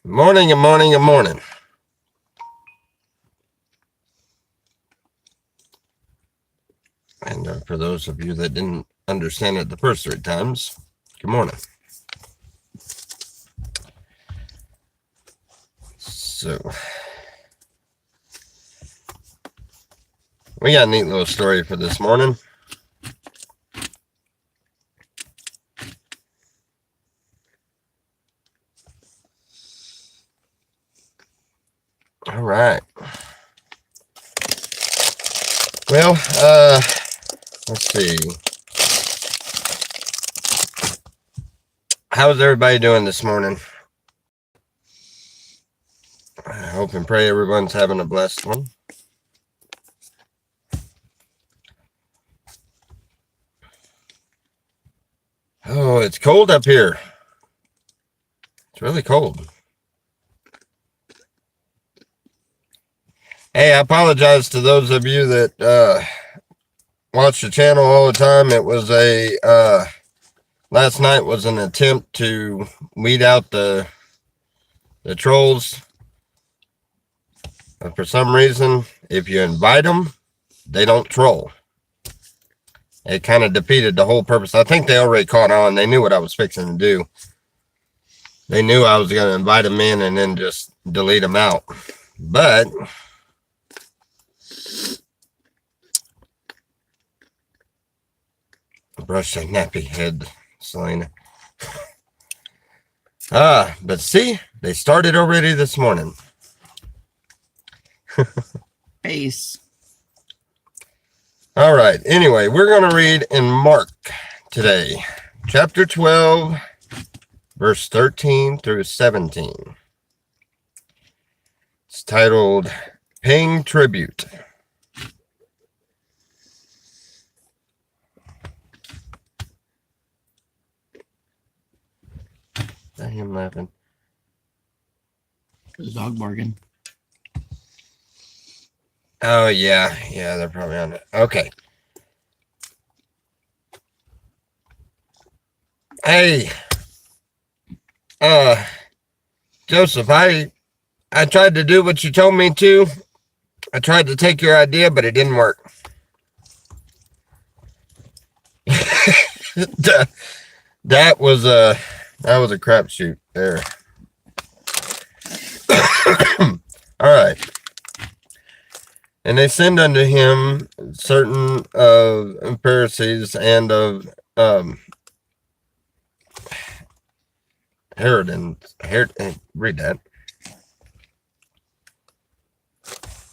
Morning and morning and morning. And for those of you that didn't understand it the first three times, good morning. So, we got a neat little story for this morning. All right. Well, let's see. How's everybody doing this morning? I hope and pray everyone's having a blessed one. Oh, it's cold up here. It's really cold. Hey, I apologize to those of you that watch the channel all the time. It was last night was an attempt to weed out the trolls. For some reason, if you invite them, they don't troll. It kind of defeated the whole purpose. I think they already caught on. They knew what I was fixing to do. They knew I was going to invite them in and then just delete them out. But brush that nappy head, Selena. But see, they started already this morning. Peace. All right. Anyway, we're going to read in Mark today, chapter 12, verse 13 through 17. It's titled Paying Tribute. I am laughing. The dog barking. Oh, yeah. Yeah, they're probably on it. Okay. Hey. Joseph, I tried to do what you told me to. I tried to take your idea, but it didn't work. That was a crapshoot there. All right. And they send unto him certain Pharisees and of read that.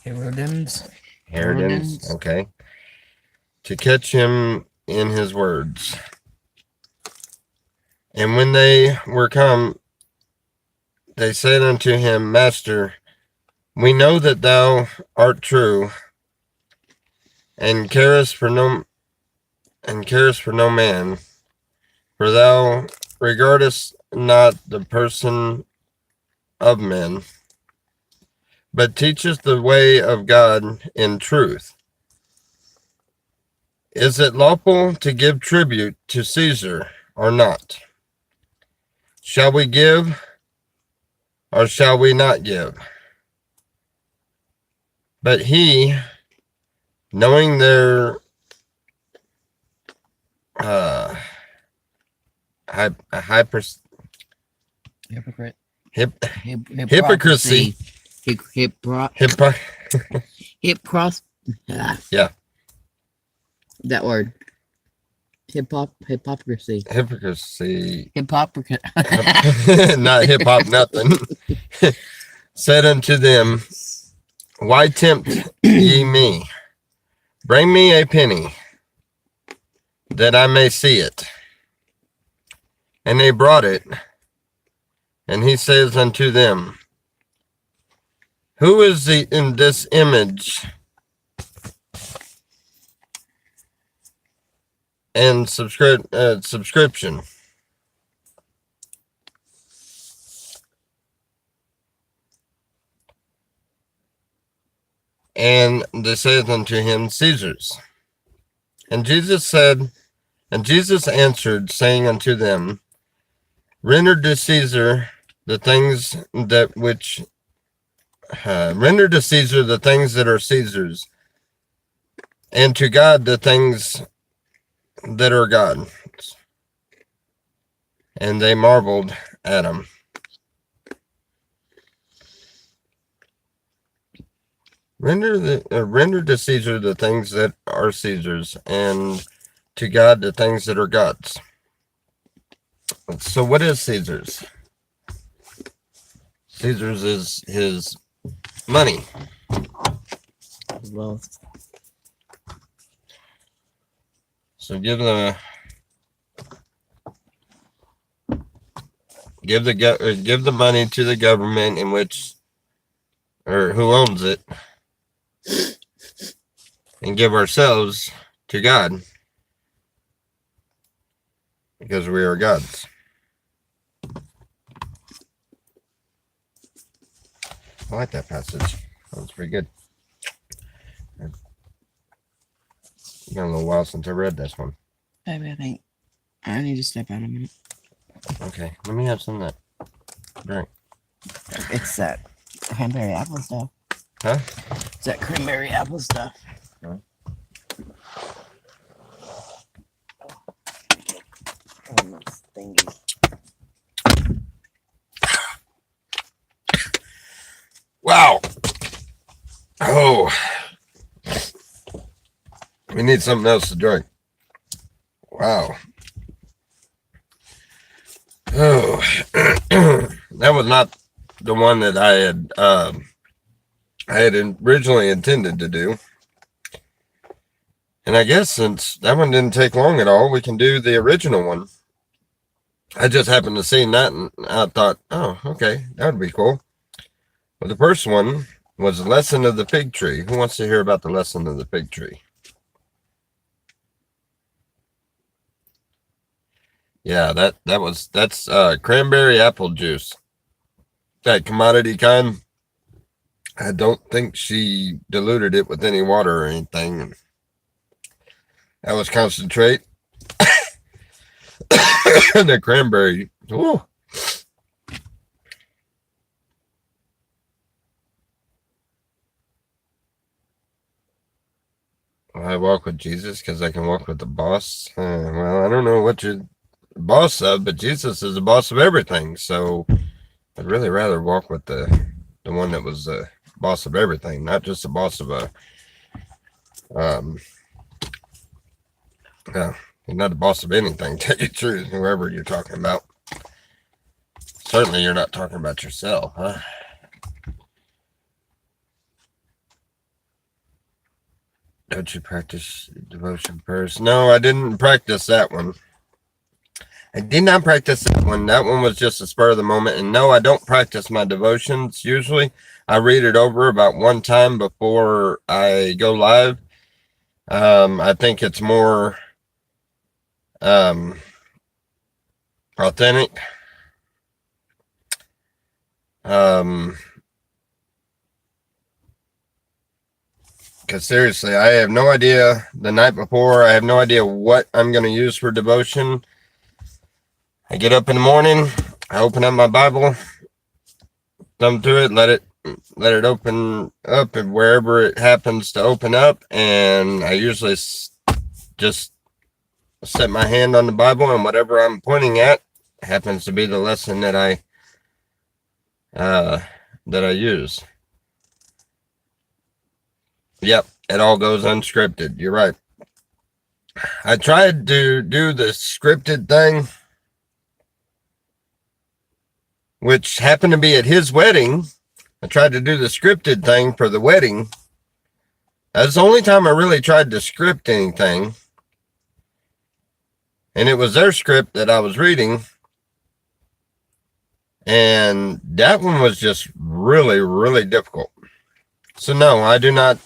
Herodins, okay. To catch him in his words. And when they were come, they said unto him, Master, we know that thou art true, and carest for no man, for thou regardest not the person of men, but teachest the way of God in truth. Is it lawful to give tribute to Caesar or not? Shall we give, or shall we not give? But he, knowing their hypocrisy. Yeah. That word. Hypocrisy. Not hip hop, nothing. Said unto them, why tempt ye me? Bring me a penny, that I may see it. And they brought it. And he says unto them, who is in this image and subscription? And they said unto him, Caesar's. And Jesus answered, saying unto them, render to Caesar the things that which render to Caesar the things that are Caesar's, and to God the things that are God's. And they marveled at him. Render to Caesar the things that are Caesar's, and to God the things that are God's. So what is Caesar's? Caesar's is his money. Well, So give the money to the government in which, or who owns it, and give ourselves to God, because we are God's. I like that passage. That was pretty good. It's been a little while since I read this one. maybe I think I need to step out a minute. Okay, let me have some of that drink. It's that cranberry apple stuff. Huh? It's that cranberry apple stuff. Wow. Oh. We need something else to drink. Wow. Oh. That was not the one that I had originally intended to do. And I guess since that one didn't take long at all, we can do the original one. I just happened to see that and I thought, oh, okay, that would be cool. Well, the first one was the lesson of the fig tree. Who wants to hear about the lesson of the fig tree? Yeah, that's cranberry apple juice. That commodity kind. I don't think she diluted it with any water or anything. That was concentrate. The cranberry. Ooh. I walk with Jesus because I can walk with the boss. Well, I don't know what you're the boss of, but Jesus is the boss of everything. So I'd really rather walk with the one that was the boss of everything, not just the boss of a you're not the boss of anything, tell you the truth, whoever you're talking about. Certainly you're not talking about yourself, huh? Don't you practice devotion first? No, I didn't practice that one. I did not practice that one. That one was just a spur of the moment. And no, I don't practice my devotions usually. I read it over about one time before I go live. I think it's more authentic. Because seriously, I have no idea the night before. I have no idea what I'm going to use for devotion. I get up in the morning, I open up my Bible, thumb through it, let it open up and wherever it happens to open up, and I usually just set my hand on the Bible, and whatever I'm pointing at happens to be the lesson that I use. Yep, it all goes unscripted. You're right. I tried to do the scripted thing, which happened to be at his wedding. I tried to do the scripted thing for the wedding. That's the only time I really tried to script anything. And it was their script that I was reading. And that one was just really, really difficult. So no, I don't.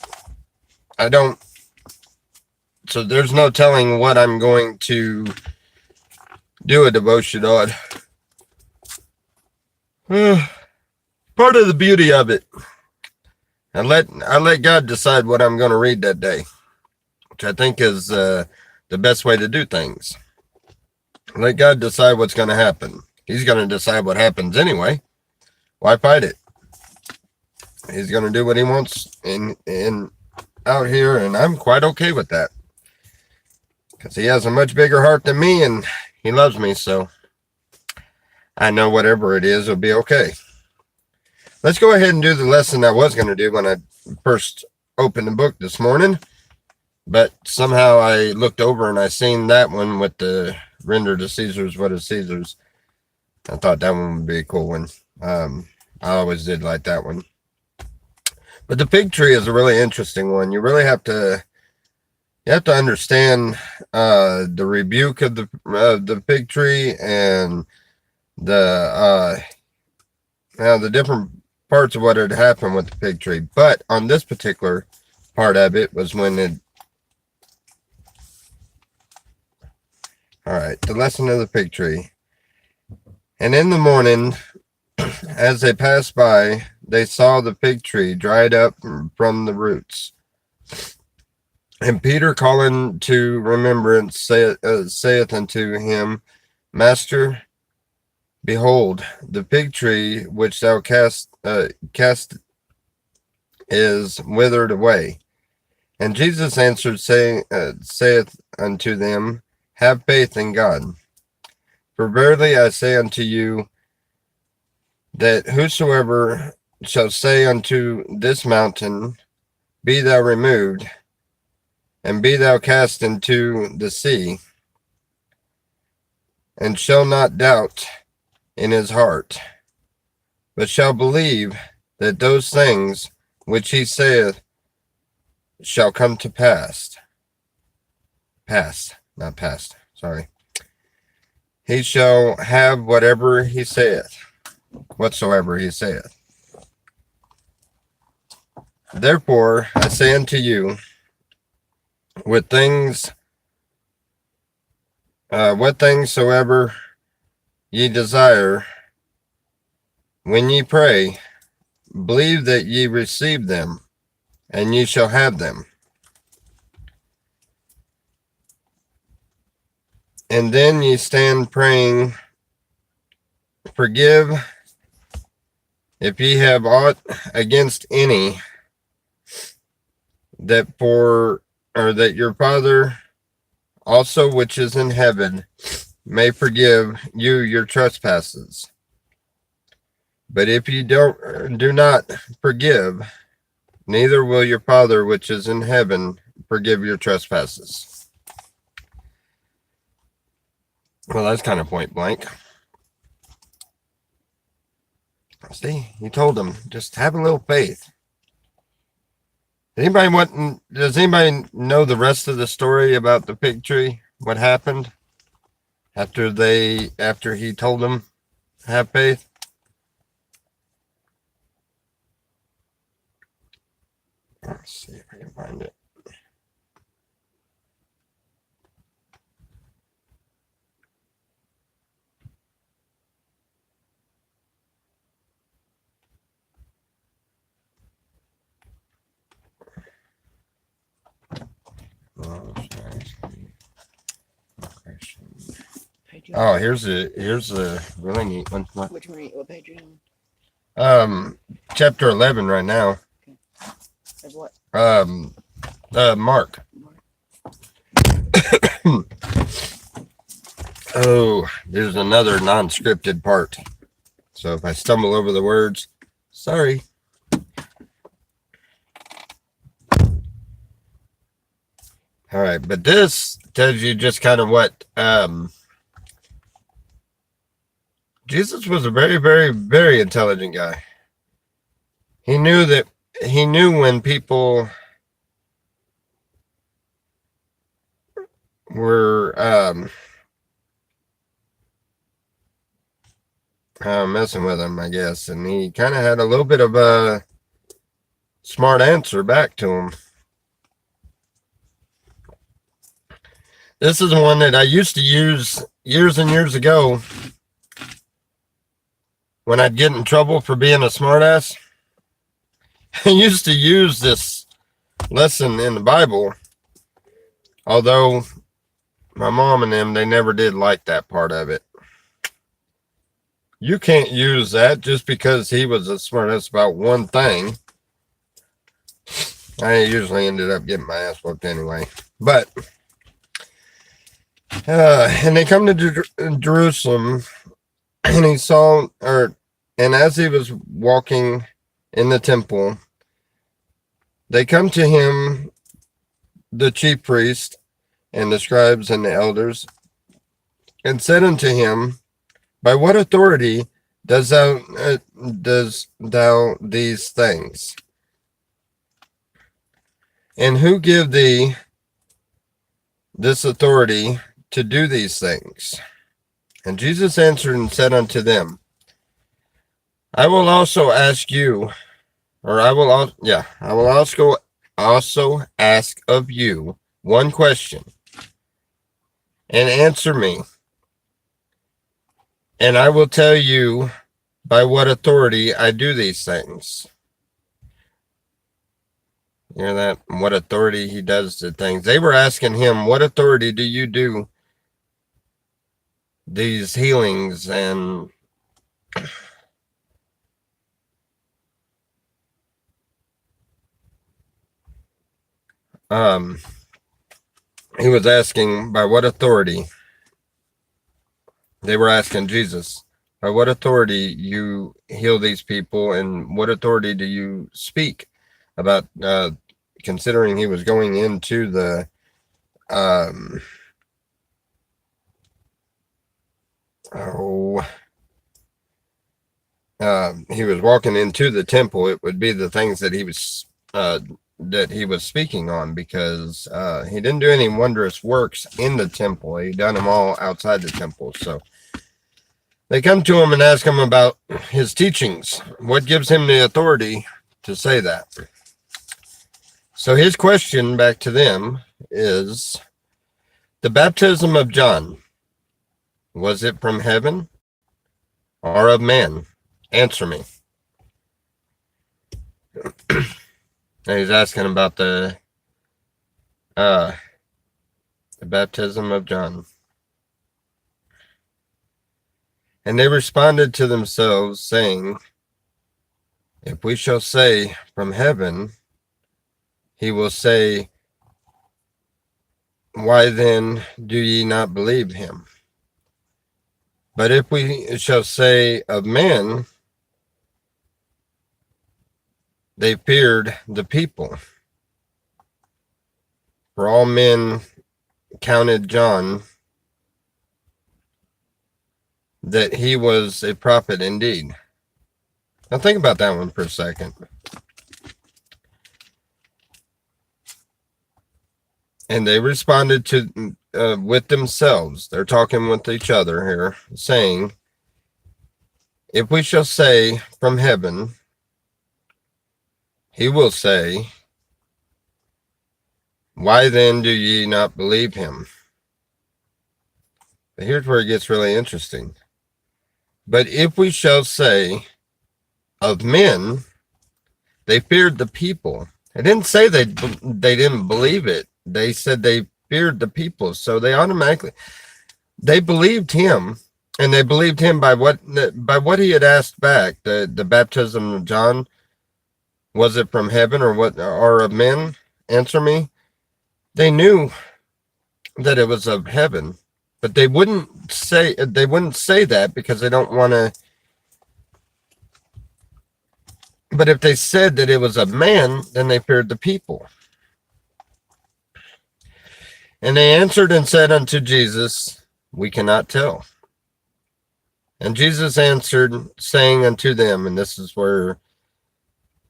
So there's no telling what I'm going to do a devotion on. Part of the beauty of it. I let God decide what I'm going to read that day, which I think is the best way to do things. Let God decide what's going to happen. He's going to decide what happens anyway. why fight it? He's going to do what he wants in out here, and I'm quite okay with that. Because he has a much bigger heart than me, and he loves me, so I know whatever it is, it'll be okay. Let's go ahead and do the lesson I was going to do when I first opened the book this morning. But somehow I looked over and I seen that one with the render to Caesar's what is Caesar's. I thought that one would be a cool one. I always did like that one. But the fig tree is a really interesting one. You really have to understand the rebuke of the fig tree and the different parts of what had happened with the fig tree. But on this particular part of it was when it. All right, the lesson of the fig tree. And in the morning, as they passed by, they saw the fig tree dried up from the roots. And Peter, calling to remembrance, saith unto him, Master, behold, the fig tree which thou cast is withered away. And Jesus answered, saith unto them, Have faith in God. For verily I say unto you, that whosoever shall say unto this mountain, Be thou removed, and be thou cast into the sea, and shall not doubt in his heart, but shall believe that those things which he saith shall come to pass. Not past, sorry. He shall have whatever he saith, whatsoever he saith. Therefore, I say unto you, what things soever ye desire, when ye pray, believe that ye receive them, and ye shall have them. And then ye stand praying, Forgive if ye have aught against any, that your Father also which is in heaven may forgive you your trespasses. But if ye do not forgive, neither will your Father which is in heaven forgive your trespasses. Well, that's kind of point blank. See, he told them, just have a little faith. Does anybody know the rest of the story about the fig tree? What happened after he told them, have faith? Let's see if I can find it. Oh, here's a really neat one. Which one? What page are you on? Chapter 11 right now. Of what? Mark. Oh, there's another non-scripted part. So if I stumble over the words, sorry. All right, but this tells you just kind of what Jesus was a very, very, very intelligent guy. He knew when people were messing with him, I guess, and he kind of had a little bit of a smart answer back to him. This is one that I used to use years and years ago when I'd get in trouble for being a smartass. I used to use this lesson in the Bible, although my mom and them, they never did like that part of it. You can't use that just because he was a smartass about one thing. I usually ended up getting my ass whooped anyway. But, and they come to Jerusalem, and he saw, and as he was walking in the temple, they come to him, the chief priest, and the scribes and the elders, and said unto him, by what authority does thou these things? And who give thee this authority to do these things? And Jesus answered and said unto them, I will also ask you, or I will also ask of you one question, and answer me, and I will tell you by what authority I do these things. You hear that? What authority he does the things. They were asking him, what authority do you do these healings? And he was asking by what authority. They were asking Jesus, by what authority you heal these people, and what authority do you speak about, considering he was going into the he was walking into the temple. It would be the things that he was speaking on, because he didn't do any wondrous works in the temple. He done them all outside the temple. So they come to him and ask him about his teachings. What gives him the authority to say that? So his question back to them is, the baptism of John, was it from heaven or of man? Answer me. And he's asking about the baptism of John. And they responded to themselves, saying, if we shall say from heaven, he will say, why then do ye not believe him? But if we shall say of man, they feared the people. For all men counted John that he was a prophet indeed. Now think about that one for a second. And they responded to with themselves. They're talking with each other here, saying, if we shall say from heaven, he will say, why then do ye not believe him? But here's where it gets really interesting. But if we shall say of men, they feared the people. They didn't say they didn't believe it. They said they feared the people. So they believed him, and they believed him by what he had asked back. The baptism of John, was it from heaven or of men? Answer me. They knew that it was of heaven, but they wouldn't say that because they don't want to. But if they said that it was of man, then they feared the people. And they answered and said unto Jesus, we cannot tell. And Jesus answered, saying unto them, and this is where,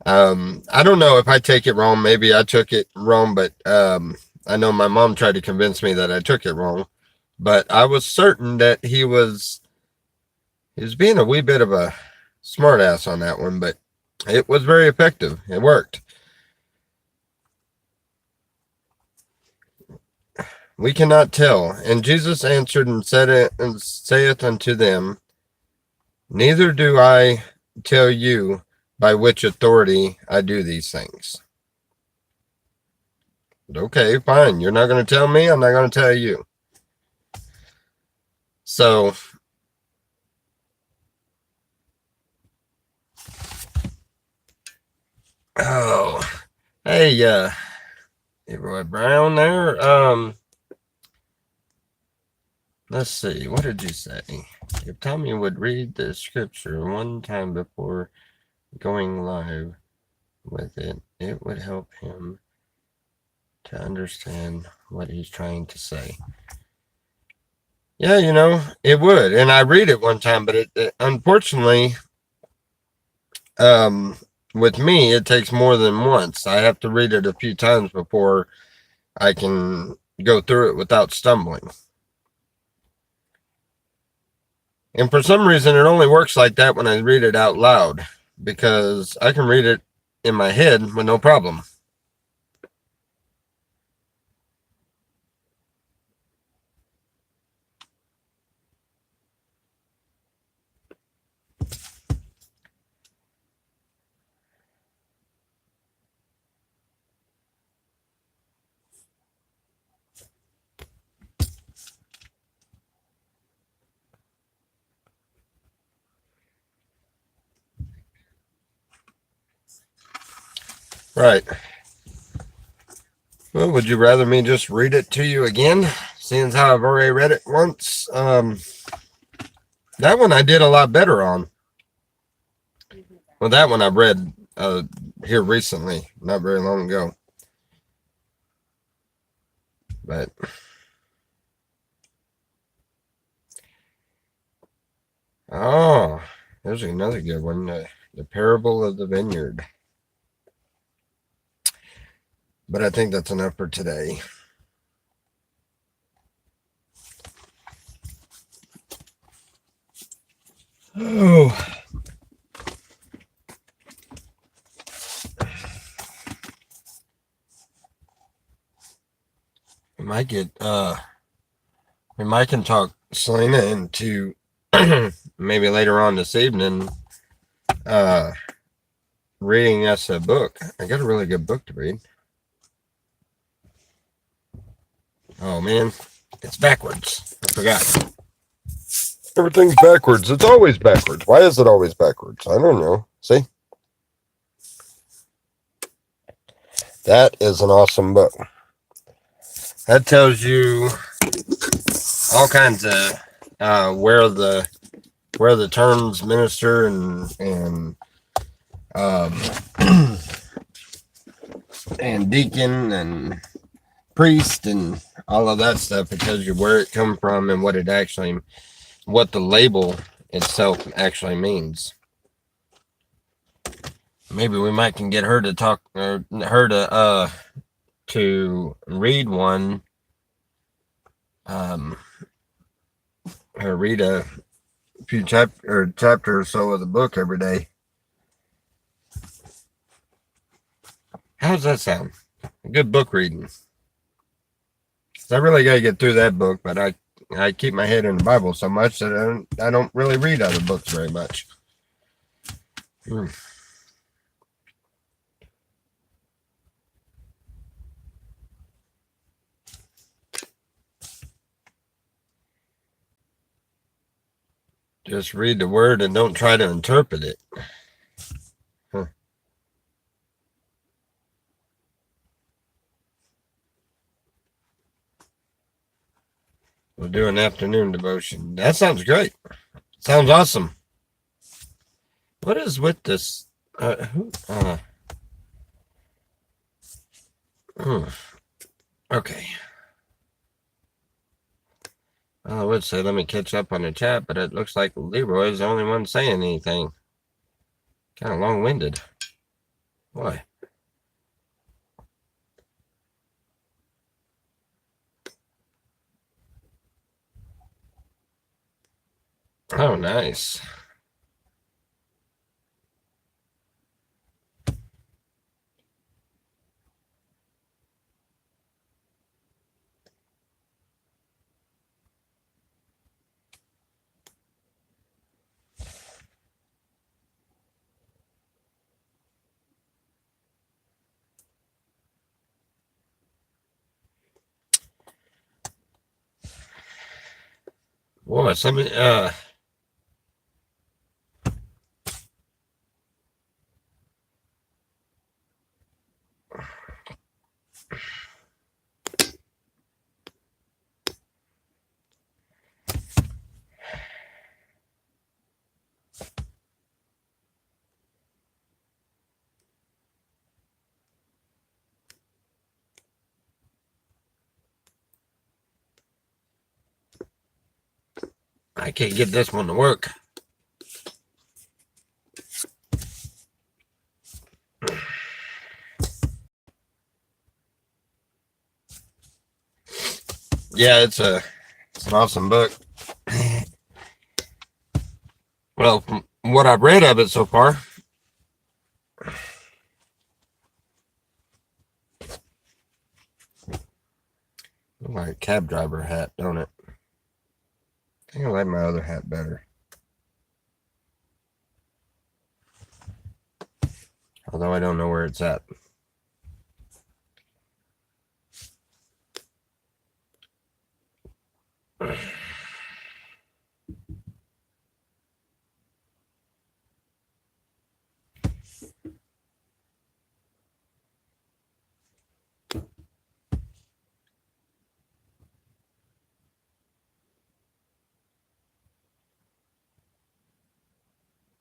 I don't know if I take it wrong. Maybe I took it wrong, but I know my mom tried to convince me that I took it wrong. But I was certain that he was being a wee bit of a smart ass on that one, but it was very effective. It worked. We cannot tell. And Jesus answered and saith unto them, neither do I tell you by which authority I do these things. Okay, fine. You're not going to tell me. I'm not going to tell you. So Hey, Leroy Brown there. Let's see. What did you say? If Tommy would read the scripture one time before going live with it, it would help him to understand what he's trying to say. Yeah, it would. And I read it one time, but it unfortunately, with me, it takes more than once. I have to read it a few times before I can go through it without stumbling. And for some reason, it only works like that when I read it out loud, because I can read it in my head with no problem. Right. Well, would you rather me just read it to you again, seeing how I've already read it once? That one I did a lot better on. Well, that one I read here recently, not very long ago. But oh, there's another good one. The Parable of the Vineyard. But I think that's enough for today. Oh. We might get we might can talk Selena into maybe later on this evening reading us a book. I got a really good book to read. Oh man, it's backwards. I forgot. Everything's backwards. It's always backwards. Why is it always backwards? I don't know. See? That is an awesome book. That tells you all kinds of where the terms minister and and deacon and priest and all of that stuff. It tells you where it come from and what the label itself actually means. Maybe we might can get her to talk, or her to read one, or read a few chapter or so of the book every day. How does that sound? A good book reading. I really got to get through that book, but I keep my head in the Bible so much that I don't really read other books very much. Just read the word and don't try to interpret it. We'll do an afternoon devotion. That sounds great. Sounds awesome. What is with this? Okay. I would say let me catch up on the chat, but it looks like Leroy's the only one saying anything. Kind of long-winded. Boy. Oh, nice. Boy, somebody, I can't get this one to work. Yeah, it's an awesome book. Well, from what I've read of it so far. Look like a cab driver hat, don't it? I think I like my other hat better. Although I don't know where it's at.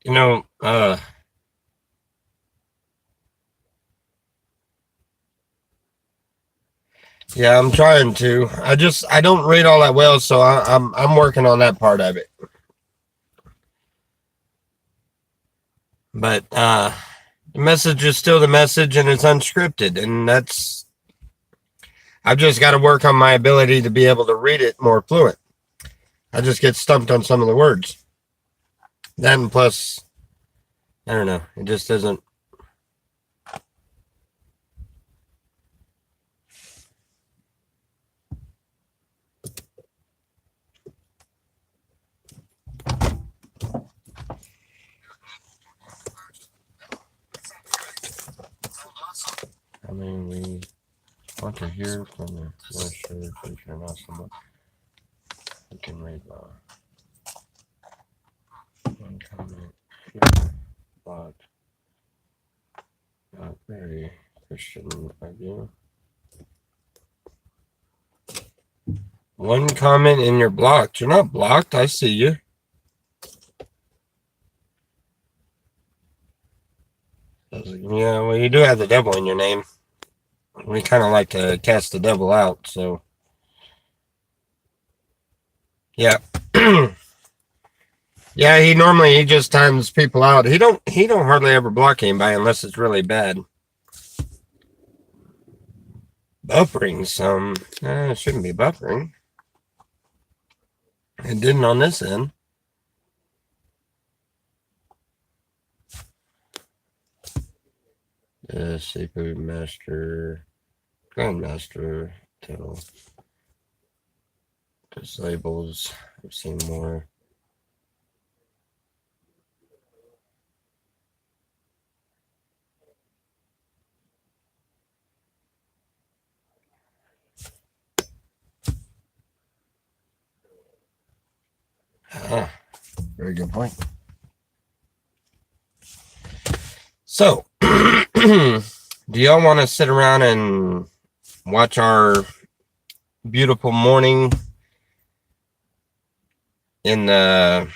You know, yeah, I'm trying to. I don't read all that well, so I'm working on that part of it. But the message is still the message, and it's unscripted, and I've just got to work on my ability to be able to read it more fluent. I just get stumped on some of the words. Then plus, I don't know. It just doesn't. I mean, we want to hear from the Western teacher, not someone who can read law. One comment here, but not very Christian of you. One comment and you're blocked. You're not blocked. I see you. Yeah, well, you do have the devil in your name. We kind of like to cast the devil out, so yeah. Yeah, he just times people out. He don't hardly ever block anybody unless it's really bad. Buffering some. It shouldn't be buffering. It didn't on this end. Seafood Master, Grandmaster, till disables. I've seen more. Ah, very good point. So, do y'all want to sit around and watch our beautiful morning in a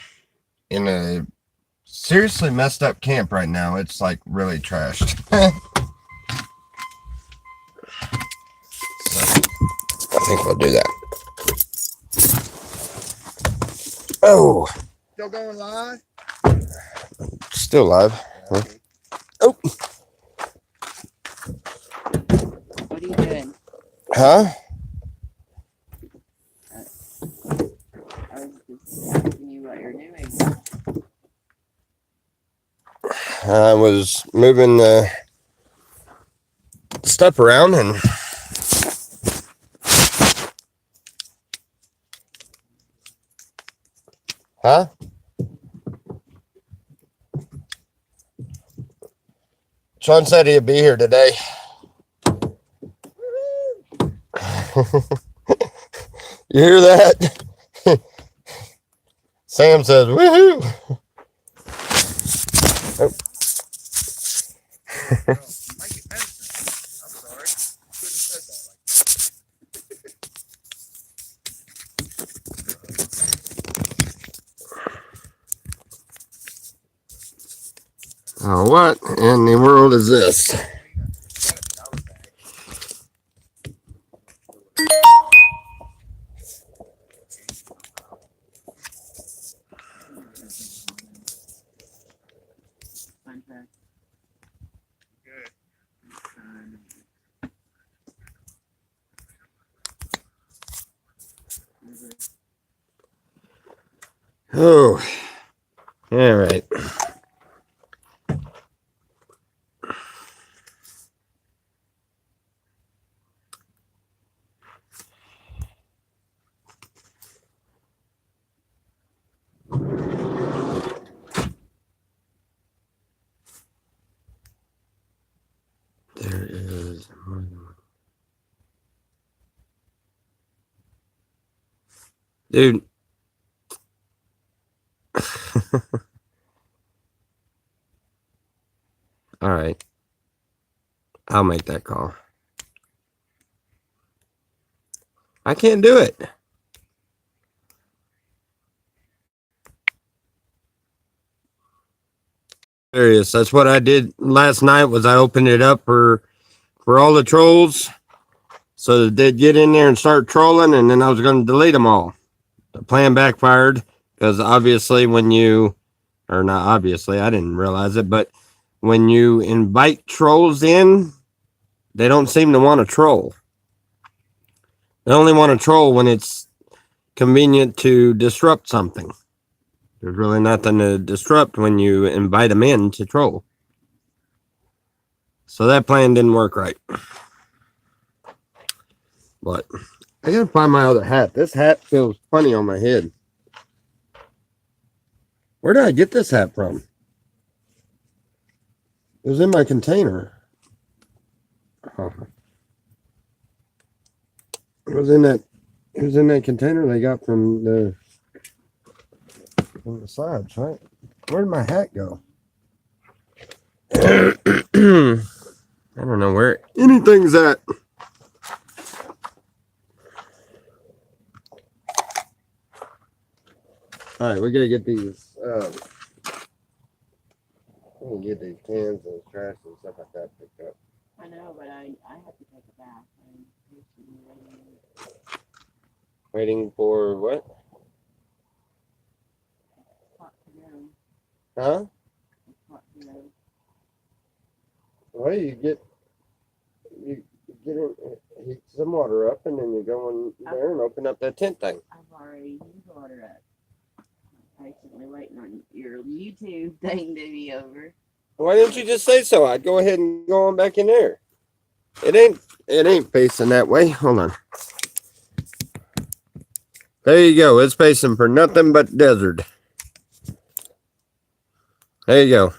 seriously messed up camp right now? It's like really trashed. So, I think we'll do that. Oh, Still going live? still live. Huh? Oh, What are you doing? huh? I was just asking you what you're doing. I was moving the stuff around and huh? Sean said he'd be here today. You hear that? Sam says, woohoo! Oh. Mike Benson. I'm sorry. Couldn't have said Oh, what in the world is this? Oh, all right. There is. Dude. All right. I'll make that call. I can't do it. Serious. That's what I did last night was I opened it up for all the trolls so that they'd get in there and start trolling, and then I was going to delete them all. The plan backfired because obviously when you, or not obviously, I didn't realize it, but when you invite trolls in, they don't seem to want to troll. They only want to troll when it's convenient to disrupt something. There's really nothing to disrupt when you invite them in to troll. So that plan didn't work right. But I gotta find my other hat. This hat feels funny on my head. Where did I get this hat from? It was in my container. Oh. It was in that container they got from the sides, right? Where did my hat go? I don't know where anything's at. All right, we gotta get these. We can get these cans and trash and stuff like that picked up. I know, but I have to take a bath. Waiting for what? Huh? Well, you get in, heat some water up, and then you go in there and open up that tent thing. I've already heated water up. I'm patiently waiting on your YouTube thing to be over. Why didn't you just say so? I'd go ahead and go on back in there. It ain't facing that way. Hold on. There you go. It's facing for nothing but desert. There you go.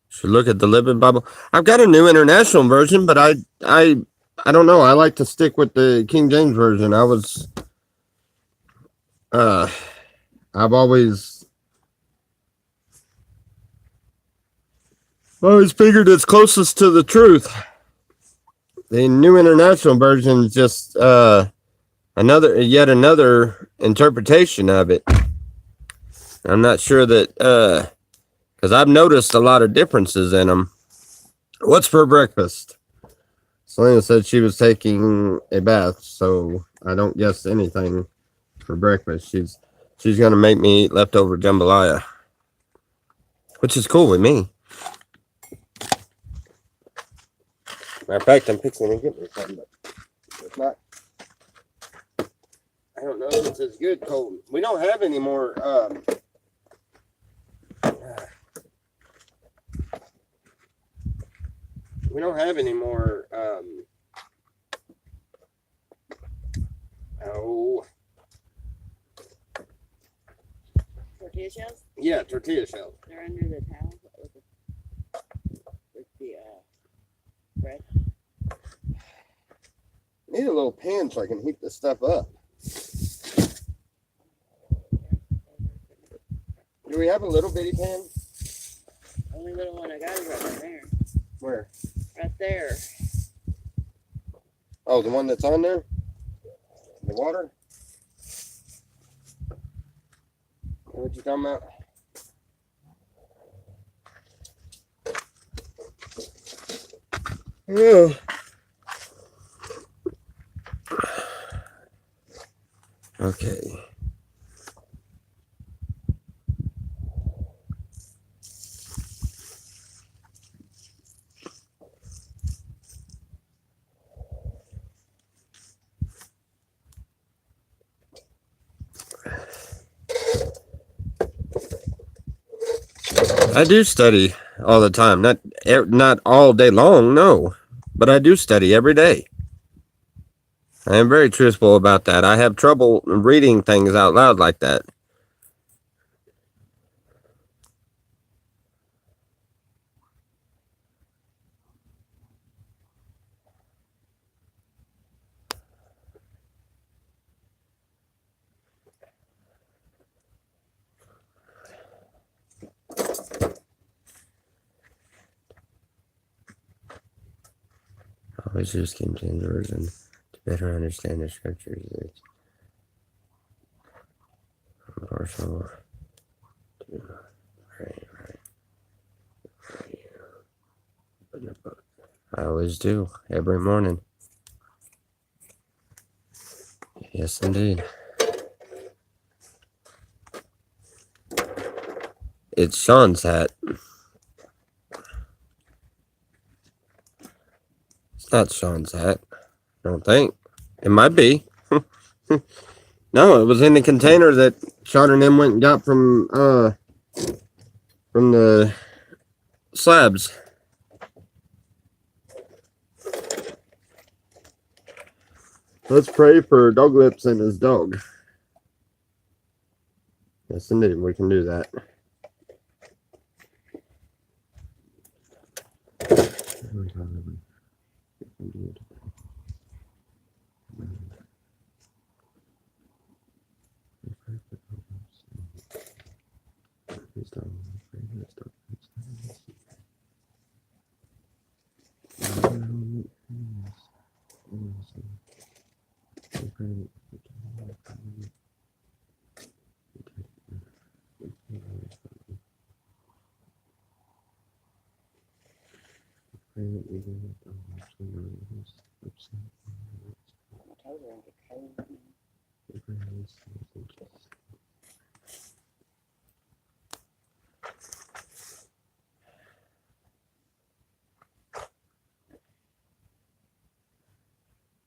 Should look at the Living Bible. I've got a new international version, but I don't know. I like to stick with the King James version. I've always figured it's closest to the truth. The New International Version is just yet another interpretation of it. I'm not sure that because I've noticed a lot of differences in them. What's for breakfast? Selena said she was taking a bath, so I don't guess anything for breakfast. She's gonna make me eat leftover jambalaya, which is cool with me. Matter of fact, I'm fixing to get me something, but it's not. I don't know if it's as good cold. We don't have any more. We don't have any more. Tortilla shells? Yeah, tortilla shells. They're under the towel with the bread. Need a little pan so I can heat this stuff up. Do we have a little bitty pan? Only little one I got is right there. Where? Right there. Oh, the one that's on there? The water? What you talking about? Oh. Okay. I do study all the time. Not all day long, no. But I do study every day. I am very truthful about that. I have trouble reading things out loud like that. Always use King James Version to better understand the scriptures. It's partial. Right. I always do, every morning. Yes, indeed. It's Sean's hat. It's not Sean's hat. I don't think. It might be. No, it was in the container that Sean and them went and got from the slabs. Let's pray for Dog Lips and his dog. Yes, indeed, we can do that.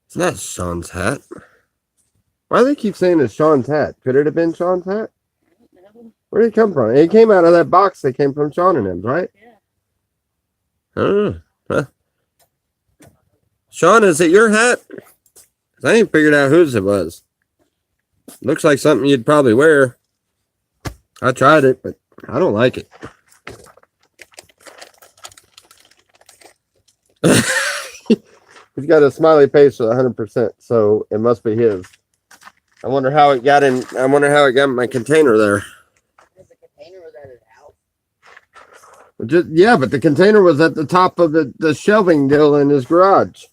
It's not Sean's hat. Why do they keep saying it's Sean's hat? Could it have been Sean's hat? Where did it come from? It came out of that box that came from Sean and him, right? Yeah. Huh. Sean, is it your hat? 'Cause I ain't figured out whose it was. Looks like something you'd probably wear. I tried it, but I don't like it. He's got a smiley face with 100%, so it must be his. I wonder how it got in. I wonder how it got in my container there. The container was at his house. Yeah, but the container was at the top of the shelving deal in his garage.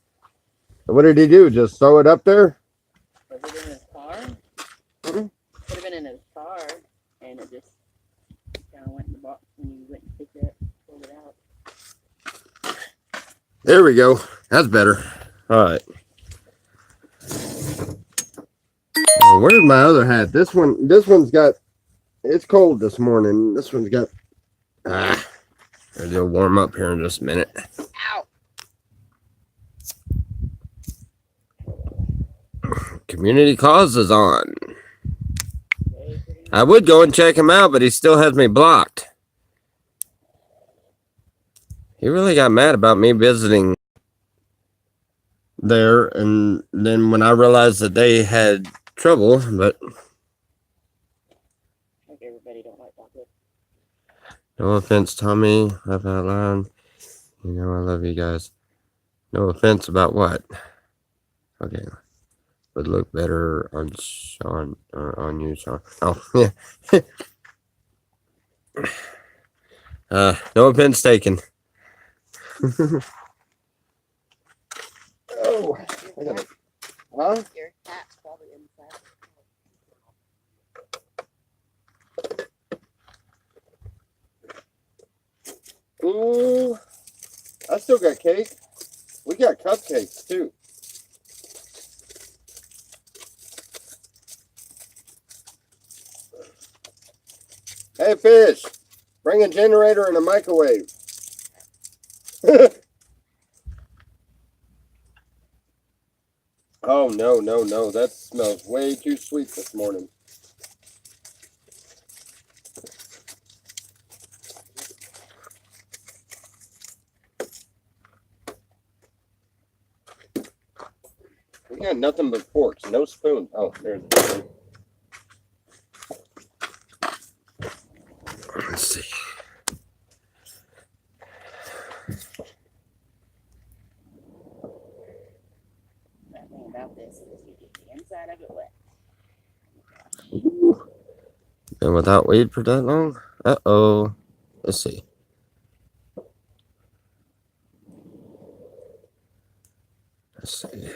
What did he do? Just throw it up there? Was it in his car? Mm-hmm. Could have been in his car, and it just kind of went in the box when you went and picked it, pulled it out. There we go. That's better. All right. Where's my other hat? This one's got. It's cold this morning. This one's got. It'll warm up here in just a minute. Ow! Community Cause is on. I would go and check him out, but he still has me blocked. He really got mad about me visiting there, and then when I realized that they had trouble, but Like everybody don't like chocolate. no offense, Tommy, laugh out loud. You know I love you guys. No offense about what? Okay. Would look better on Sean or on you, Sean. Oh, yeah. No offense taken. Oh, I got it. Huh? Your cat's probably inside. Ooh, I still got cake. We got cupcakes too. Hey, fish, bring a generator and a microwave. Oh, no, no, no. That smells way too sweet this morning. We got nothing but forks, no spoon. Oh, there's the spoon. Let's see. That thing about this is you get the inside of it wet. Been without weed for that long? Uh-oh. Let's see. Let's see.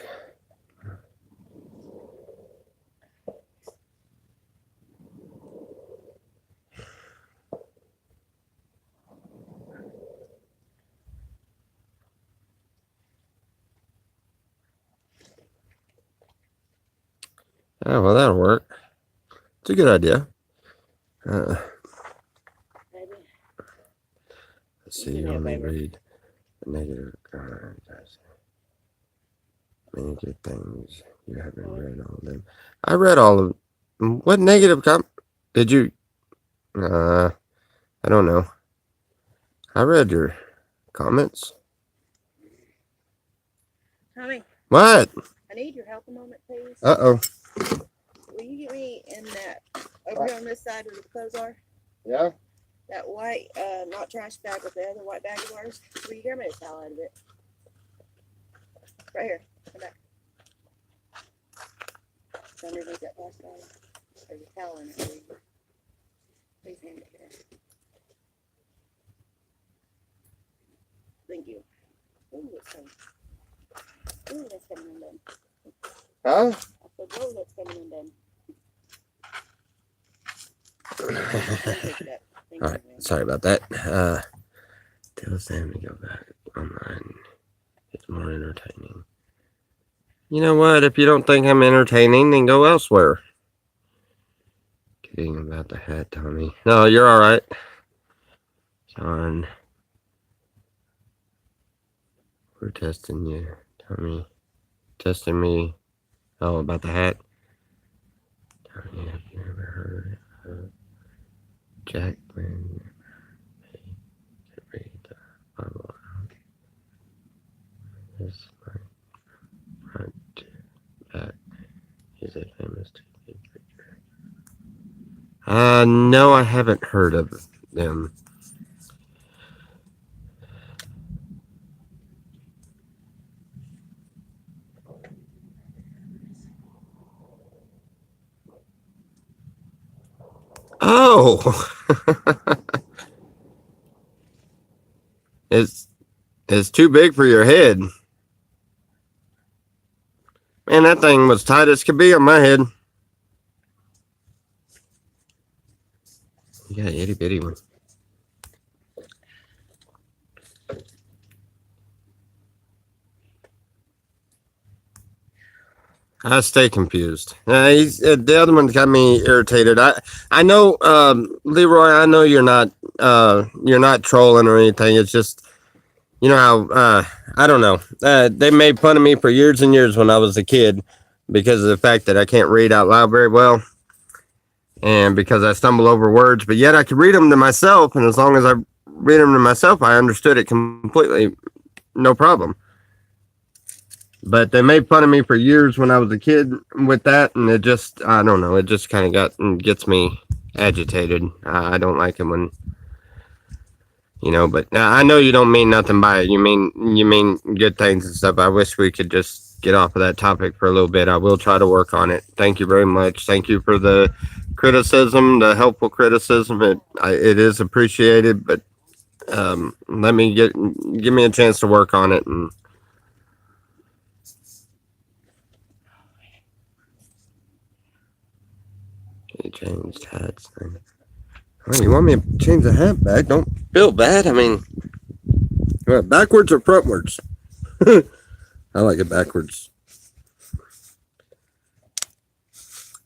Oh, well, that'll work. It's a good idea. Baby. Let's see. You only read the negative comments. Many good things. You haven't read all of them. I read all of them. What negative did you? I don't know. I read your comments. Tommy, What? I need your help a moment, please. Uh-oh. Will you get me in that over here on this side where the clothes are? Yeah? That white, not trash bag, but the other white bag of ours. Will you grab me a towel out of it? Right here. Come back. It's underneath that plastic bag. There's a towel in it. Please hand it here. Thank you. Ooh, it's coming. Ooh, that's coming undone. Huh? I said, oh, that's coming undone. All right. Sorry about that. Tell Sam to go back online. It's more entertaining. You know what? If you don't think I'm entertaining, then go elsewhere. Kidding about the hat, Tommy. No, you're all right. John. We're testing you, Tommy. Testing me. Oh, about the hat. Tommy, have you ever heard of Jacqueline? May to read the Bible out. This front to back. He's a famous TV preacher. No, I haven't heard of them. Oh, it's too big for your head. Man, that thing was tight as could be on my head. You got an itty bitty one. I stay confused. The other one got me irritated. I know, Leroy. I know you're not trolling or anything. It's just, you know how I don't know. They made fun of me for years and years when I was a kid because of the fact that I can't read out loud very well, and because I stumble over words. But yet I could read them to myself, and as long as I read them to myself, I understood it completely, no problem. But they made fun of me for years when I was a kid with that, and it just, I don't know, it just kind of gets me agitated. I don't like it when, you know, but I know you don't mean nothing by it. You mean good things and stuff. I wish we could just get off of that topic for a little bit. I will try to work on it. Thank you very much. Thank you for the criticism, the helpful criticism. It is appreciated, but give me a chance to work on it. And you changed hats. Oh, you want me to change the hat back? Don't feel bad. I mean, backwards or frontwards? I like it backwards.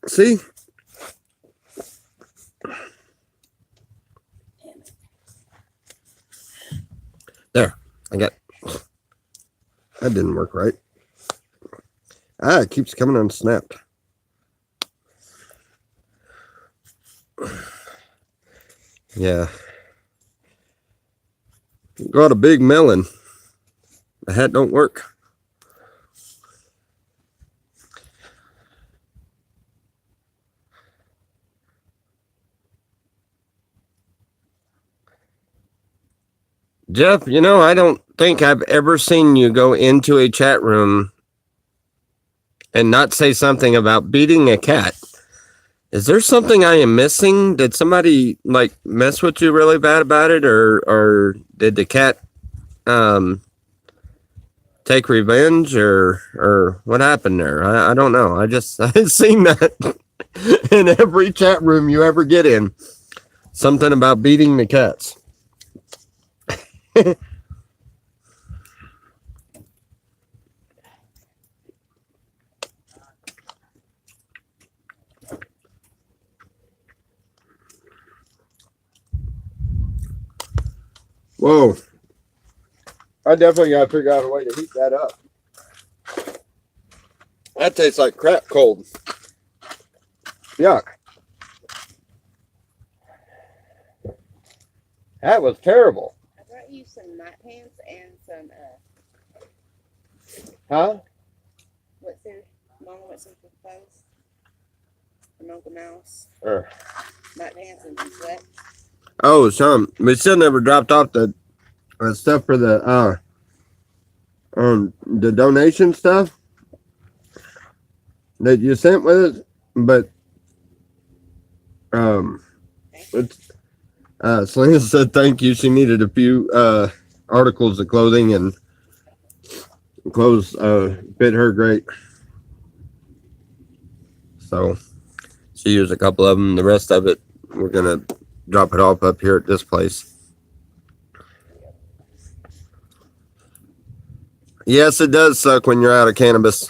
See? There. That didn't work right. It keeps coming unsnapped. Yeah. Got a big melon. The hat don't work. Jeff, I don't think I've ever seen you go into a chat room and not say something about beating a cat. Is there something I am missing? Did somebody mess with you really bad about it, or did the cat take revenge, or what happened there? I don't know. I've seen that in every chat room you ever get in. Something about beating the cats. Whoa. I definitely got to figure out a way to heat that up. That tastes like crap cold. Yuck. That was terrible. I brought you some night pants and some, Huh? what's there? Mama went some clothes from Uncle Mouse. Night pants and some sweats. Oh, we still never dropped off the stuff for the donation stuff that you sent with it, but Selena said thank you. She needed a few articles of clothing, and clothes fit her great, so she used a couple of them. The rest of it, we're gonna drop it off up here at this place. Yes, it does suck when you're out of cannabis.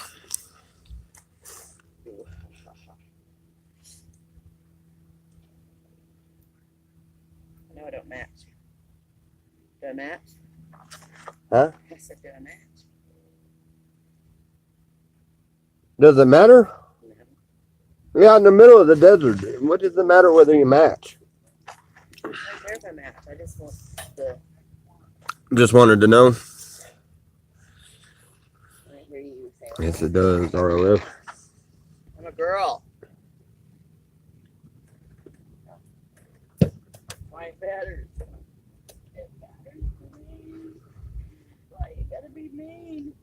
No, it don't match. Do I match? Huh? I said, do I match? Does it matter? No. Yeah, in the middle of the desert. What does it matter whether you match? I don't care if I match. I just want the. Just wanted to know. I hear you say. Yes, it does, RLF. I'm a girl. Why it matters? It matters to me. Why you gotta be mean?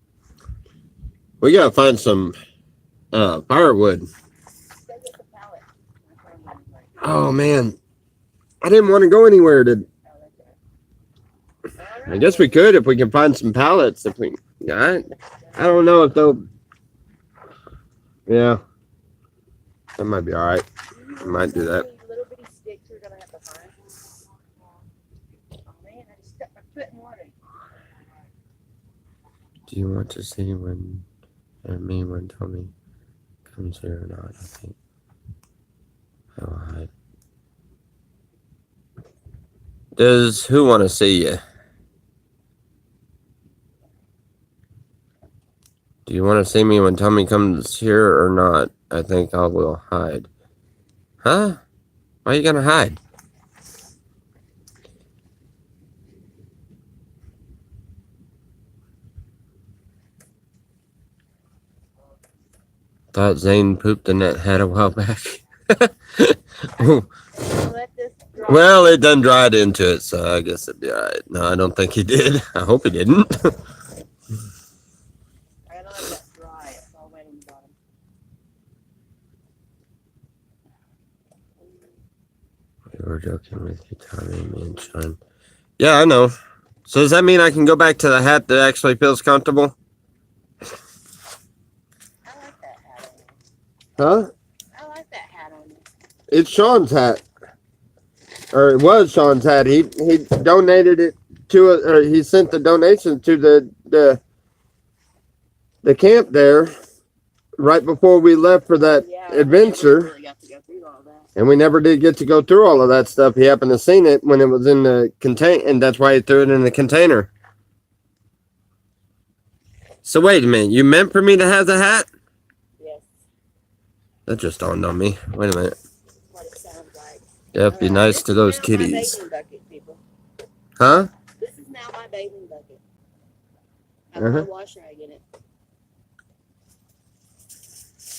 We gotta find some firewood. Go get the pallet. Oh man, I didn't want to go anywhere. I guess we could if we can find some pallets. If we, I don't know if they'll. Yeah, that might be all right. I might do that. Little bitty sticks we're gonna have to find. Oh man, I just stuck my foot in water. Do you want to see when Tommy comes here or not? I think I'll hide. Does who want to see you? Do you want to see me when Tommy comes here or not? I think I will hide. Huh? Why are you gonna hide? Thought Zane pooped in that hat a while back. Well, it done dried into it, so I guess it'd be all right. No, I don't think he did. I hope he didn't. I gotta let that dry. We're joking with you, Tommy, me and Sean. Yeah, I know. So does that mean I can go back to the hat that actually feels comfortable? I like that hat on you. Huh? I like that hat on you. It's Sean's hat. Or it was Sean's hat. He donated it to us, or he sent the donation to the camp there right before we left for that adventure. Really got to go through all that. And we never did get to go through all of that stuff. He happened to seen it when it was in the contain, and that's why he threw it in the container. So wait a minute, you meant for me to have the hat? Yes. That just dawned on me. Wait a minute. That's what it sounds like. Yep, be nice to those kitties. This is now my bathing bucket, people. Huh? This is now my bathing bucket. I Uh-huh. put a wash rag in it.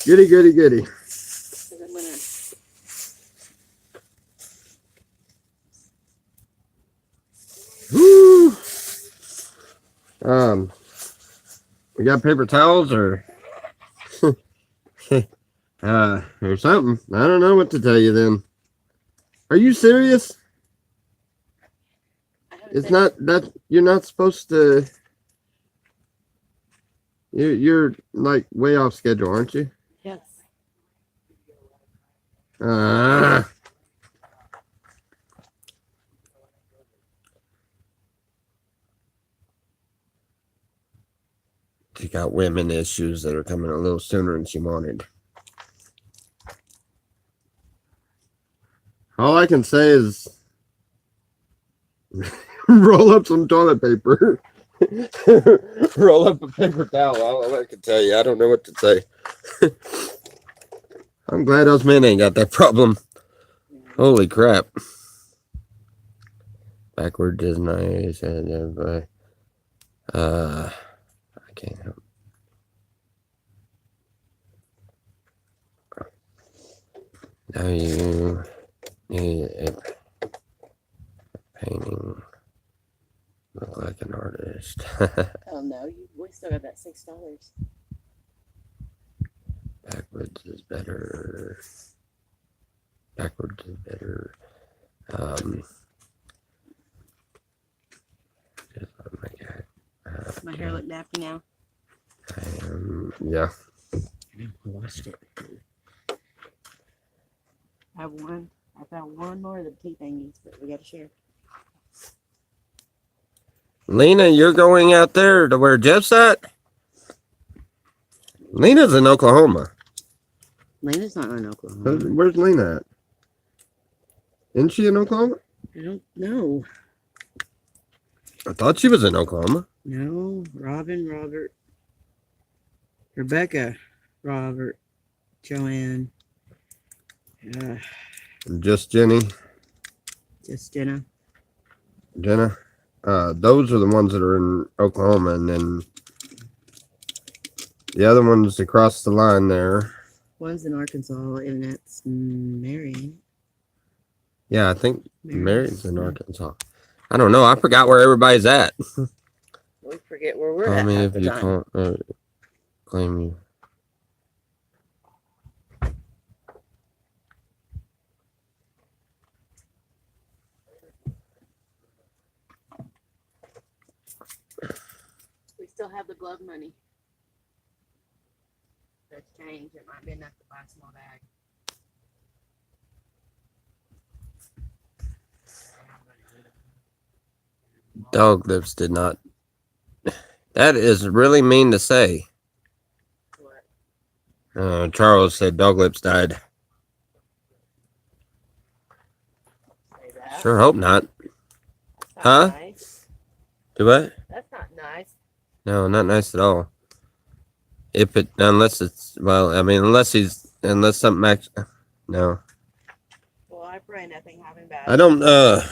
Goody, goody, goody. 'Cause I'm gonna. Woo! We got paper towels or or something. I don't know what to tell you then. Are you serious? It's not that you're not supposed to. You're like way off schedule, aren't you? Yes. She got women issues that are coming a little sooner than she wanted. All I can say is roll up some toilet paper. Roll up a paper towel. All I can tell you. I don't know what to say. I'm glad those men ain't got that problem. Holy crap. Backwards is nice. And I can't help. Now you need a painting. Look like an artist. Oh no, we still got that $6. Backwards is better. Backwards is better. Just let my cat. My hair look nappy now. I am, yeah. I washed it. I found one more of the tea thingies, but we gotta share. Lena, you're going out there to where Jeff's at? Lena's in Oklahoma. Lena's not in Oklahoma. Where's Lena at? Isn't she in Oklahoma? I don't know. I thought she was in Oklahoma. No, Robin, Robert, Rebecca, Robert, Joanne, Just Jenny, just Jenna. Jenna. Those are the ones that are in Oklahoma, and then the other one's across the line there. One's in Arkansas, and that's Marion. Yeah, I think Marion's in Arkansas. I don't know. I forgot where everybody's at. We forget where we're Call at me half if the you time. can't claim you. We still have the glove money. That's changed. It might be enough to buy a small bag. Dog lips did not. That is really mean to say. What? Charles said dog lips died. Say that? Sure hope not. That's not Huh? Nice. Do what? That's not nice. No, not nice at all. Unless something no. Well, I pray nothing happen bad. I don't, no.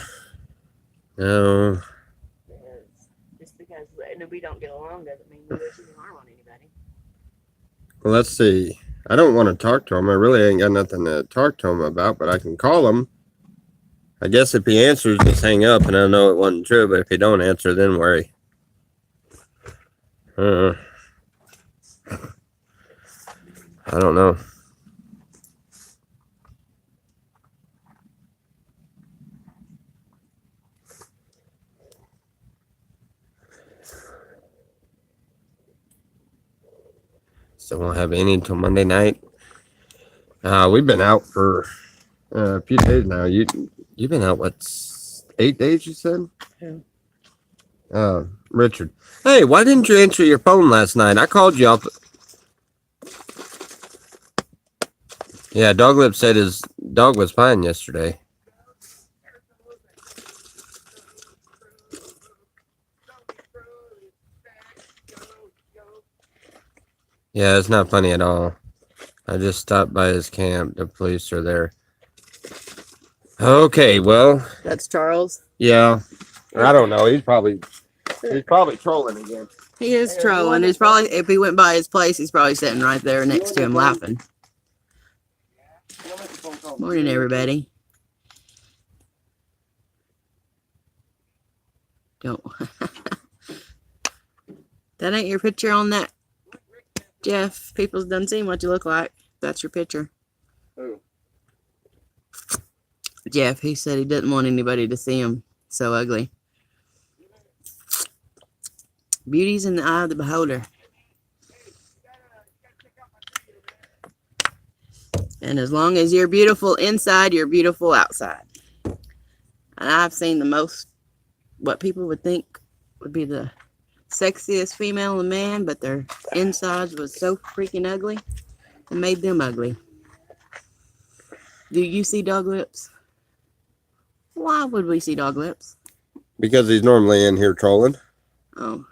Just because we don't get along doesn't mean we wish any harm on anybody. Well, let's see. I don't want to talk to him. I really ain't got nothing to talk to him about, but I can call him. I guess if he answers, just hang up, and I know it wasn't true, but if he don't answer, then worry. I don't know. won't have any until Monday night. We've been out for a few days now. You've been out, what, 8 days, you said? Yeah. Richard. Hey, why didn't you answer your phone last night? I called you up. Yeah, Doglip said his dog was fine yesterday. Yeah, it's not funny at all. I just stopped by his camp. The police are there. Okay, well. That's Charles. Yeah. I don't know. He's probably trolling again. He is trolling. He's probably, if he went by his place, he's probably sitting right there next to him laughing. Morning, everybody. Don't. That ain't your picture on that, Jeff. People's done seen what you look like. That's your picture. Who? Jeff, he said he didn't want anybody to see him so ugly. Beauty's in the eye of the beholder. And as long as you're beautiful inside, you're beautiful outside. And I've seen the most, what people would think would be the sexiest female and man, but their insides was so freaking ugly, it made them ugly. Do you see dog lips? Why would we see dog lips? Because he's normally in here trolling. Oh,